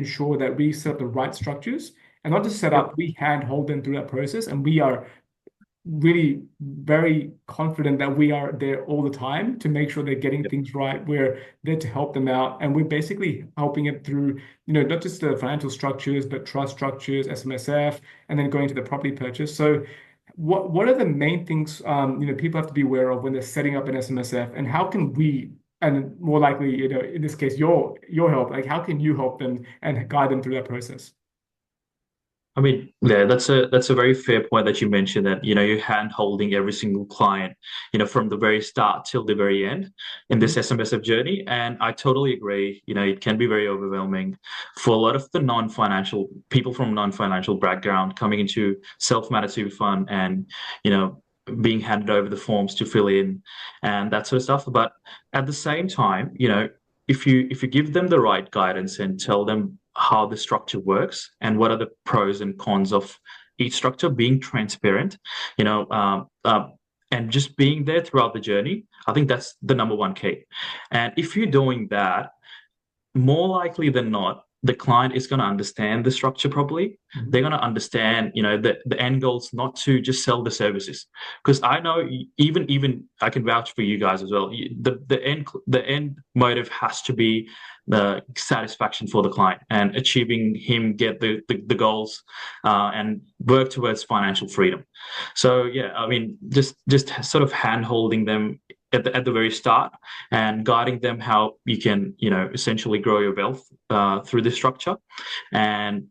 ensure that we set up the right structures and not just set Yep. up, we handhold them through that process. And we are really very confident that we are there all the time to make sure they're getting Yep. things right. We're there to help them out. And we're basically helping it through, not just the financial structures, but trust structures, SMSF, and then going to the property purchase. So what are the main things people have to be aware of when they're setting up an SMSF, and how can we, and more likely, in this case, your help, like how can you help them and guide them through that process? I mean, yeah, that's a very fair point that you mentioned that, you're hand holding every single client, from the very start till the very end in this Mhm. SMSF journey. And I totally agree. It can be very overwhelming for a lot of the non-financial people from non-financial background coming into self-managed super fund and, you know, being handed over the forms to fill in and that sort of stuff. But at the same time, if you give them the right guidance and tell them how the structure works and what are the pros and cons of each structure, being transparent, you know, and just being there throughout the journey, I think that's the number one key. And if you're doing that, more likely than not, the client is going to understand the structure properly. They're Mhm. going to understand, the end goal is not to just sell the services. Because I know even I can vouch for you guys as well. The end motive has to be the satisfaction for the client and achieving him get the goals and work towards financial freedom. So yeah, I mean, just sort of hand holding them at the very start and guiding them how you can, essentially grow your wealth through this structure. And